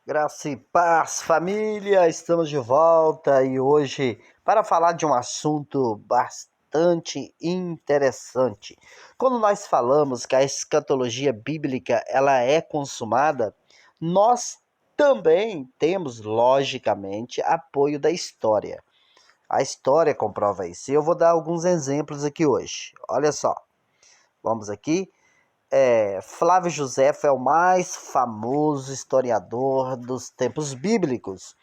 Graça e paz, família, estamos de volta e hoje para falar de um assunto bastante interessante. Quando nós falamos que a escatologia bíblica ela é consumada, nós também temos logicamente apoio da história. A história comprova isso. E eu vou dar alguns exemplos aqui hoje. Olha só, vamos aqui. Flávio Josefo é o mais famoso historiador dos tempos bíblicos.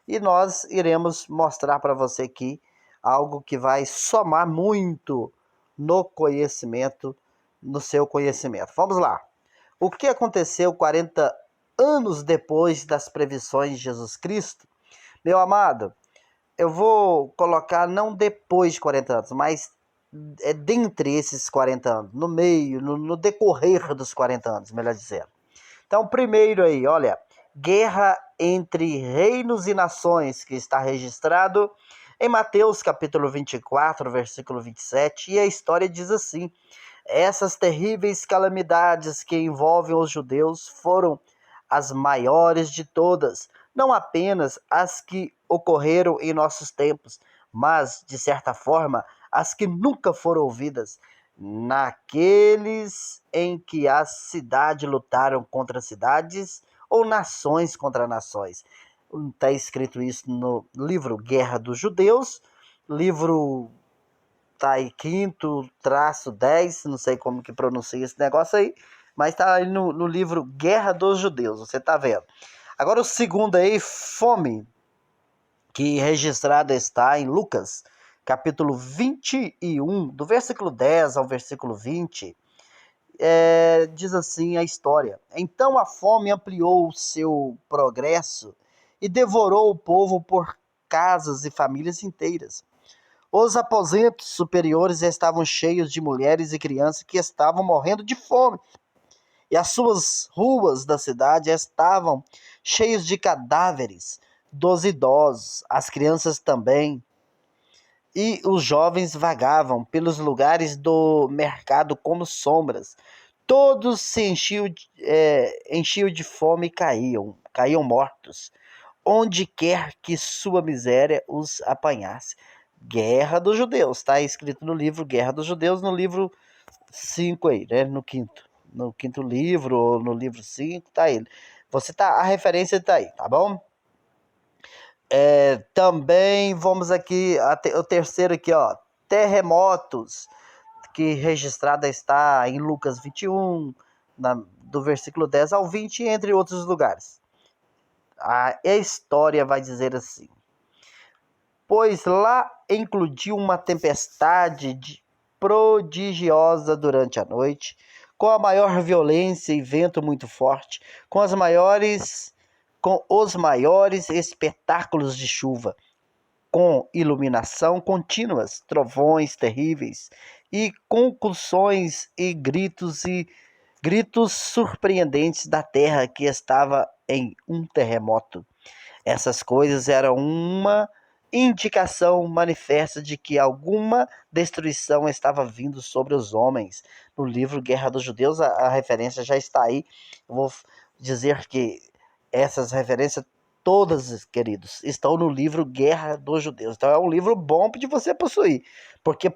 E nós iremos mostrar para você aqui algo que vai somar muito no conhecimento, no seu conhecimento. Vamos lá. O que aconteceu 40 anos depois das previsões de Jesus Cristo? Meu amado, eu vou colocar não depois de 40 anos, mas dentre esses 40 anos, no meio, no decorrer dos 40 anos, melhor dizendo. Então, primeiro aí, olha, guerra entre reinos e nações, que está registrado em Mateus capítulo 24, versículo 27, e a história diz assim: essas terríveis calamidades que envolvem os judeus foram as maiores de todas, não apenas as que ocorreram em nossos tempos, mas, de certa forma, as que nunca foram ouvidas, naqueles em que as cidades lutaram contra cidades ou nações contra nações. Está escrito isso no livro Guerra dos Judeus, livro tá aí quinto traço 10, não sei como que pronuncia esse negócio aí, mas tá aí no livro Guerra dos Judeus, você tá vendo. Agora o segundo aí, fome, que registrada está em Lucas, capítulo 21, do versículo 10 ao versículo 20, diz assim a história. Então a fome ampliou o seu progresso e devorou o povo por casas e famílias inteiras. Os aposentos superiores estavam cheios de mulheres e crianças que estavam morrendo de fome, e as suas ruas da cidade estavam cheias de cadáveres dos idosos, as crianças também, e os jovens vagavam pelos lugares do mercado como sombras. Todos se enchiam de fome e caíam mortos, onde quer que sua miséria os apanhasse. Guerra dos Judeus, está escrito no livro Guerra dos Judeus, no livro 5 aí, né? No quinto livro, ou no livro 5, tá ele. A referência está aí, tá bom? Também vamos aqui, o terceiro aqui, ó, terremotos, que registrada está em Lucas 21, do versículo 10 ao 20, entre outros lugares. A história vai dizer assim: pois lá eclodiu uma tempestade prodigiosa durante a noite, com a maior violência e vento muito forte, com os maiores espetáculos de chuva, com iluminação contínuas, trovões terríveis e concussões e gritos surpreendentes da terra que estava em um terremoto. Essas coisas eram uma indicação manifesta de que alguma destruição estava vindo sobre os homens. No livro Guerra dos Judeus, a referência já está aí. Eu vou dizer que essas referências todas, queridos, estão no livro Guerra dos Judeus. Então é um livro bom de você possuir, porque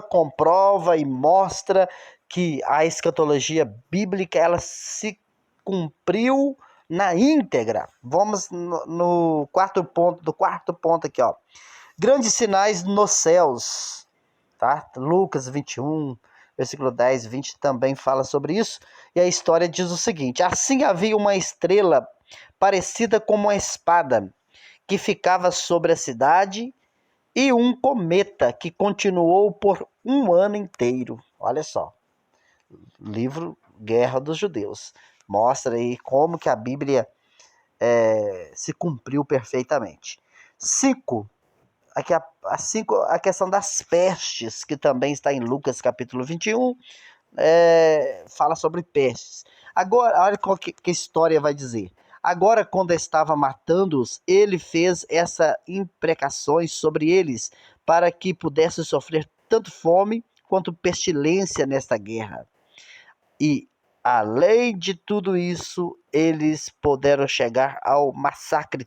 comprova e mostra que a escatologia bíblica ela se cumpriu na íntegra. Vamos no quarto ponto, do quarto ponto aqui, ó. Grandes sinais nos céus, tá? Lucas 21, versículo 10, 20 também fala sobre isso. E a história diz o seguinte: assim havia uma estrela parecida com uma espada que ficava sobre a cidade e um cometa que continuou por um ano inteiro. Olha só, livro Guerra dos Judeus. Mostra aí como que a Bíblia se cumpriu perfeitamente. 5. A questão das pestes, que também está em Lucas capítulo 21, fala sobre pestes. Agora, olha qual que a história vai dizer. Agora, quando estava matando-os, ele fez essas imprecações sobre eles, para que pudessem sofrer tanto fome quanto pestilência nesta guerra. E Além de tudo isso, eles puderam chegar ao massacre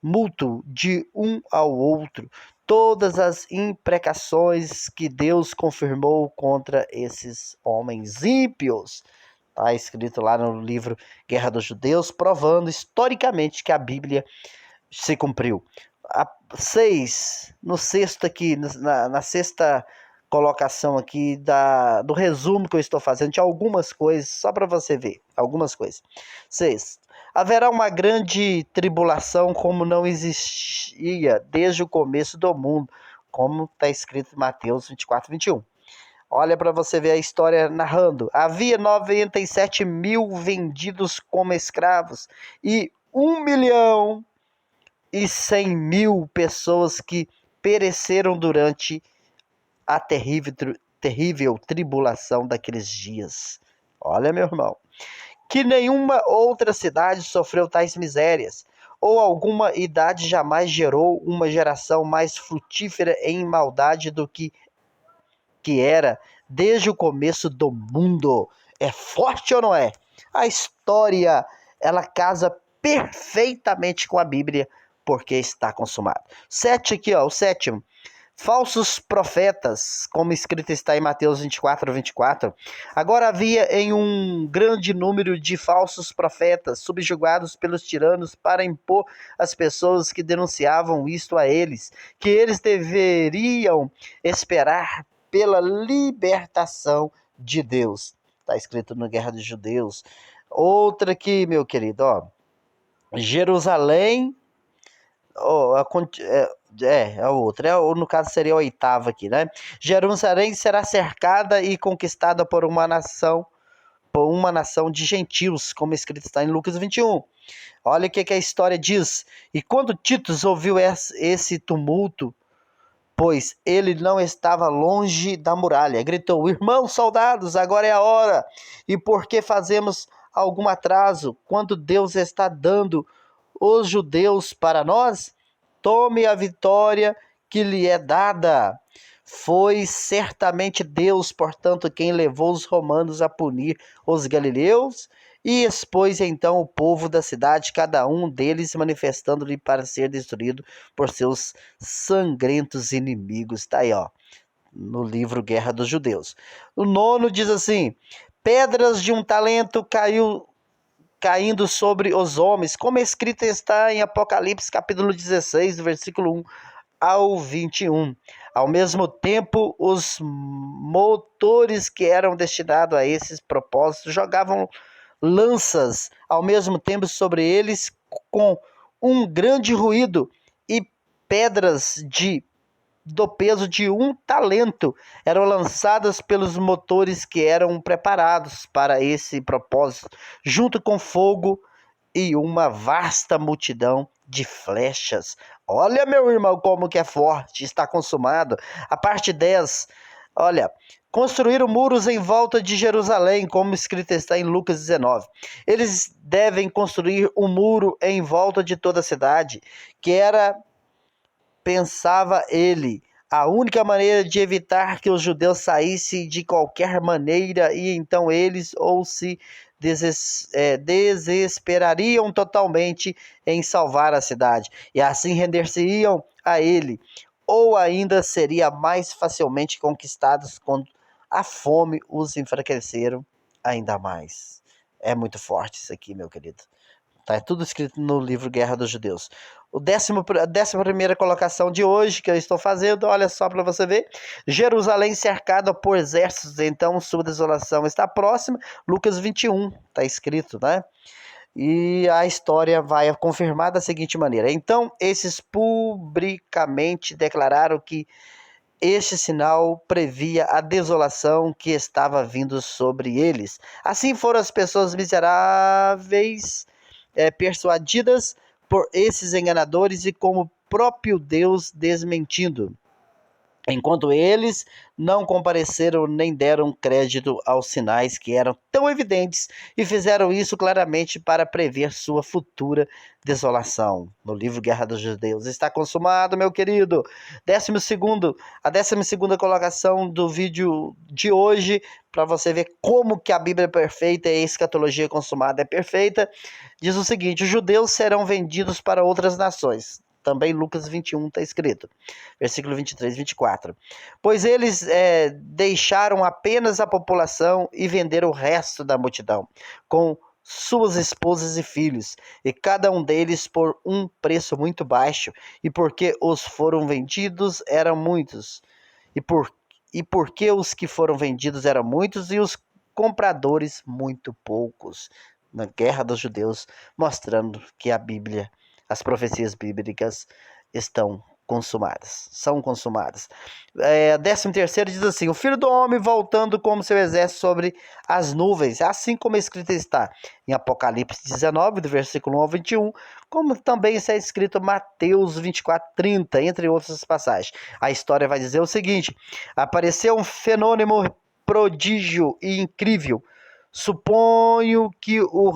mútuo de um ao outro, todas as imprecações que Deus confirmou contra esses homens ímpios. Está escrito lá no livro Guerra dos Judeus, provando historicamente que a Bíblia se cumpriu. No sexto aqui, na sexta colocação aqui do resumo que eu estou fazendo, de algumas coisas, só para você ver, algumas coisas. 6. Haverá uma grande tribulação como não existia desde o começo do mundo, como está escrito em Mateus 24, 21. Olha para você ver a história narrando. Havia 97 mil vendidos como escravos e 1.100.000 pessoas que pereceram durante a terrível tribulação daqueles dias. Olha, meu irmão, que nenhuma outra cidade sofreu tais misérias, ou alguma idade jamais gerou uma geração mais frutífera em maldade do que era desde o começo do mundo. É forte ou não é? A história, ela casa perfeitamente com a Bíblia, porque está consumado. 7 aqui, ó, o sétimo. Falsos profetas, como escrito está em Mateus 24, 24. Agora havia em um grande número de falsos profetas, subjugados pelos tiranos para impor às pessoas que denunciavam isto a eles, que eles deveriam esperar pela libertação de Deus. Está escrito no Guerra dos Judeus. Outra aqui, meu querido, ó. Jerusalém, a outra, no caso seria a oitava aqui, né? Jerusalém será cercada e conquistada por uma nação de gentios, como escrito está em Lucas 21. Olha o que a história diz. E quando Titus ouviu esse tumulto, pois ele não estava longe da muralha, gritou: irmãos soldados, agora é a hora. E por que fazemos algum atraso, quando Deus está dando os judeus para nós? Tome a vitória que lhe é dada. Foi certamente Deus, portanto, quem levou os romanos a punir os galileus e expôs então o povo da cidade, cada um deles manifestando-lhe para ser destruído por seus sangrentos inimigos. Está aí, ó, no livro Guerra dos Judeus. O 9 diz assim: pedras de um talento caindo sobre os homens, como escrito está em Apocalipse capítulo 16, versículo 1 ao 21. Ao mesmo tempo, os motores que eram destinados a esses propósitos jogavam lanças ao mesmo tempo sobre eles com um grande ruído, e pedras do peso de um talento eram lançadas pelos motores que eram preparados para esse propósito, junto com fogo e uma vasta multidão de flechas. Olha, meu irmão, como que é forte, está consumado. A parte 10, olha: construíram muros em volta de Jerusalém, como escrito está em Lucas 19. Eles devem construir um muro em volta de toda a cidade, que era, pensava ele, a única maneira de evitar que os judeus saíssem de qualquer maneira, e então eles ou se desesperariam totalmente em salvar a cidade, e assim render-se-iam a ele, ou ainda seria mais facilmente conquistados quando a fome os enfraqueceram ainda mais. É muito forte isso aqui, meu querido. Tá, é tudo escrito no livro Guerra dos Judeus. A 11ª colocação de hoje que eu estou fazendo, olha só para você ver: Jerusalém cercada por exércitos, então sua desolação está próxima. Lucas 21, está escrito, né? E a história vai confirmar da seguinte maneira: então esses publicamente declararam que este sinal previa a desolação que estava vindo sobre eles. Assim foram as pessoas miseráveis persuadidas por esses enganadores, e como próprio Deus desmentindo. enquanto eles não compareceram nem deram crédito aos sinais que eram tão evidentes e fizeram isso claramente para prever sua futura desolação. No livro Guerra dos Judeus está consumado, meu querido. A 12ª colocação do vídeo de hoje, para você ver como que a Bíblia é perfeita e a escatologia consumada é perfeita, diz o seguinte: os judeus serão vendidos para outras nações. Também Lucas 21 está escrito, versículo 23 e 24. Pois eles deixaram apenas a população e venderam o resto da multidão, com suas esposas e filhos, e cada um deles por um preço muito baixo, e porque os foram vendidos eram muitos, e porque os que foram vendidos eram muitos, e os compradores muito poucos. Na Guerra dos Judeus, mostrando que a Bíblia, as profecias bíblicas estão consumadas, são consumadas. 13º diz assim: o Filho do Homem voltando como seu exército sobre as nuvens, assim como a escrita está em Apocalipse 19, do versículo 1 ao 21, como também está escrito em Mateus 24:30, entre outras passagens. A história vai dizer o seguinte: apareceu um fenômeno prodígio e incrível. Suponho que o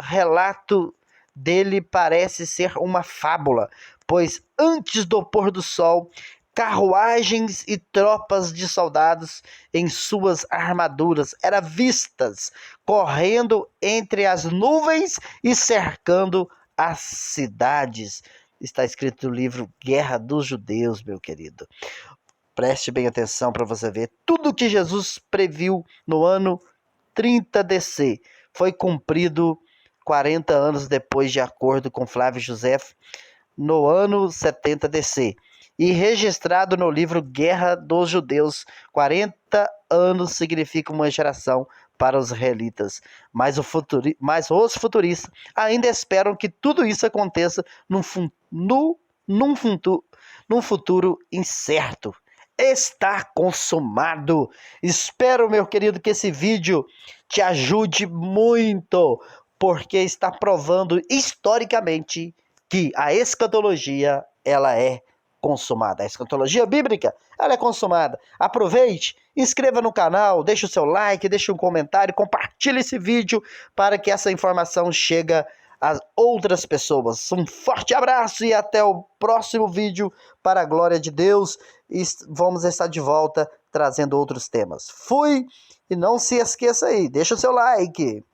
relato dele parece ser uma fábula, pois antes do pôr do sol, carruagens e tropas de soldados em suas armaduras eram vistas correndo entre as nuvens e cercando as cidades. Está escrito no livro Guerra dos Judeus, meu querido. Preste bem atenção para você ver. Tudo que Jesus previu no ano 30 DC foi cumprido 40 anos depois, de acordo com Flávio José, no ano 70 DC, e registrado no livro Guerra dos Judeus. 40 anos significa uma geração para os israelitas, mas os futuristas ainda esperam que tudo isso aconteça num futuro incerto. Está consumado. Espero, meu querido, que esse vídeo te ajude muito, porque está provando historicamente que a escatologia, ela é consumada. A escatologia bíblica, ela é consumada. Aproveite, inscreva no canal, deixe o seu like, deixe um comentário, compartilhe esse vídeo para que essa informação chegue a outras pessoas. Um forte abraço e até o próximo vídeo, para a glória de Deus. E vamos estar de volta trazendo outros temas. Fui! E não se esqueça aí, deixa o seu like.